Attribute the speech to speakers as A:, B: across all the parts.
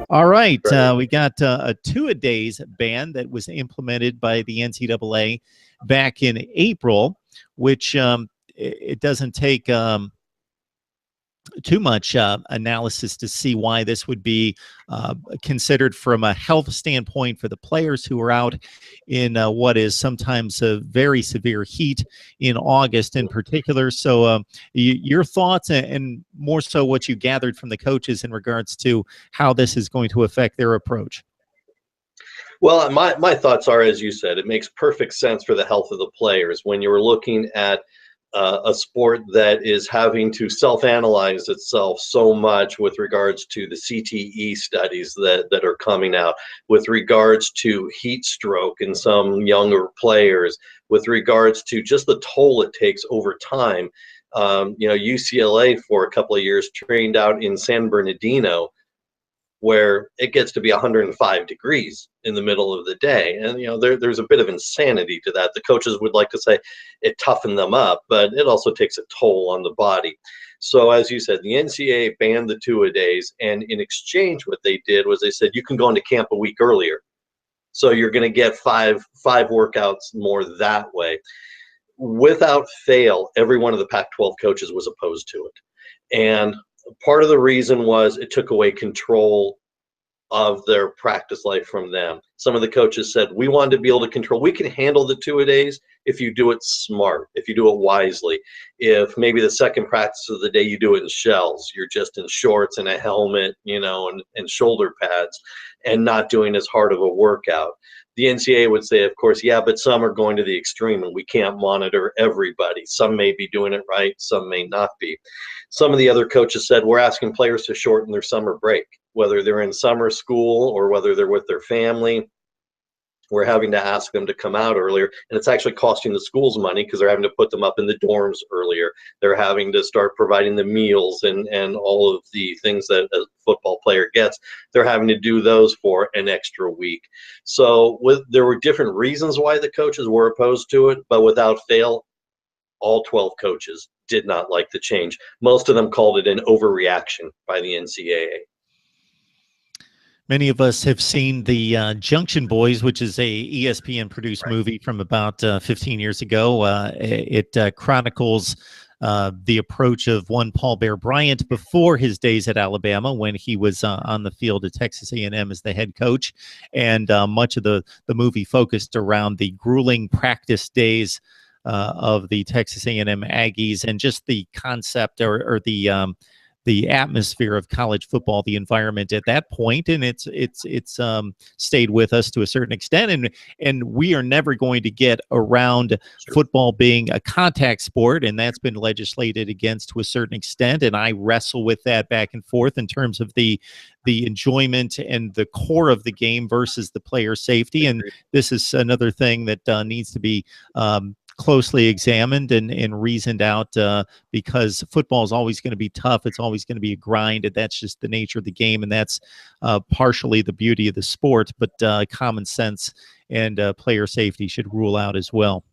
A: All right,
B: Right.
A: we got a two-a-days ban that was implemented by the NCAA back in April, which it doesn't take too much analysis to see why this would be considered from a health standpoint for the players who are out in what is sometimes a very severe heat in August in particular. So your thoughts and more so what you gathered from the coaches in regards to how this is going to affect their approach.
B: Well, my thoughts are, as you said, it makes perfect sense for the health of the players when you're looking at a sport that is having to self-analyze itself so much with regards to the CTE studies that are coming out, with regards to heat stroke in some younger players, with regards to just the toll it takes over time. UCLA for a couple of years trained out in San Bernardino, where it gets to be 105 degrees in the middle of the day. And, there's a bit of insanity to that. The coaches would like to say it toughened them up, but it also takes a toll on the body. So as you said, the NCAA banned the two-a-days, and in exchange, what they did was they said, you can go into camp a week earlier. So you're going to get five workouts more that way. Without fail, every one of the Pac-12 coaches was opposed to it. And part of the reason was it took away control of their practice life from them. Some of the coaches said, we wanted to be able to control. We can handle the two-a-days if you do it smart, if you do it wisely. If maybe the second practice of the day you do it in shells, you're just in shorts and a helmet, and shoulder pads, and not doing as hard of a workout. The NCAA would say, of course, yeah, but some are going to the extreme and we can't monitor everybody. Some may be doing it right, some may not be. Some of the other coaches said, we're asking players to shorten their summer break, whether they're in summer school or whether they're with their family. We're having to ask them to come out earlier, and it's actually costing the schools money because they're having to put them up in the dorms earlier. They're having to start providing the meals and all of the things that a football player gets. They're having to do those for an extra week. So there were different reasons why the coaches were opposed to it, but without fail, all 12 coaches did not like the change. Most of them called it an overreaction by the NCAA.
A: Many of us have seen the Junction Boys, which is a ESPN-produced movie from about 15 years ago. It chronicles the approach of one Paul Bear Bryant before his days at Alabama, when he was on the field at Texas A&M as the head coach, and much of the movie focused around the grueling practice days of the Texas A&M Aggies, and just the concept or the atmosphere of college football, the environment at that point, and it's stayed with us to a certain extent, and we are never going to get around football being a contact sport, and that's been legislated against to a certain extent, and I wrestle with that back and forth in terms of the enjoyment and the core of the game versus the player safety, and this is another thing that needs to be closely examined and reasoned out, because football is always going to be tough. It's always going to be a grind, and that's just the nature of the game, and that's partially the beauty of the sport, but common sense and player safety should rule out as well.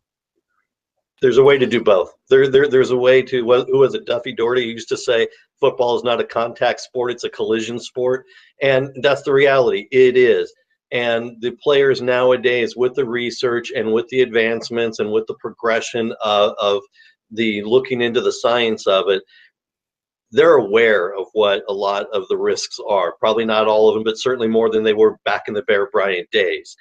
B: There's a way to do both. There's a way to, who was it, Duffy Doherty used to say, football is not a contact sport, it's a collision sport, and that's the reality. It is. And the players nowadays, with the research and with the advancements and with the progression of the looking into the science of it, they're aware of what a lot of the risks are. Probably not all of them, but certainly more than they were back in the Bear Bryant days.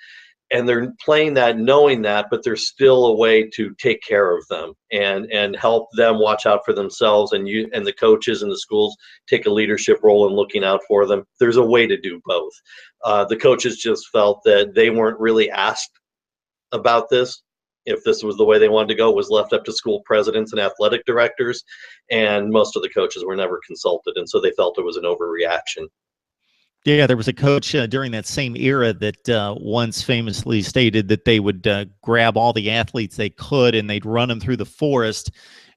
B: And they're playing that, knowing that, but there's still a way to take care of them and help them watch out for themselves, and the coaches and the schools take a leadership role in looking out for them. There's a way to do both. The coaches just felt that they weren't really asked about this. If this was the way they wanted to go, it was left up to school presidents and athletic directors, and most of the coaches were never consulted, and so they felt it was an overreaction.
A: Yeah, there was a coach during that same era that once famously stated that they would grab all the athletes they could and they'd run them through the forest,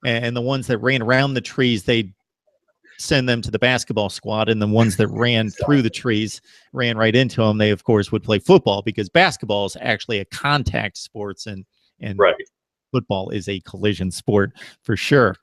A: and the ones that ran around the trees, they'd send them to the basketball squad, and the ones that ran through the trees, ran right into them, they, of course, would play football, because basketball is actually a contact sports, and
B: right.
A: Football is a collision sport for sure.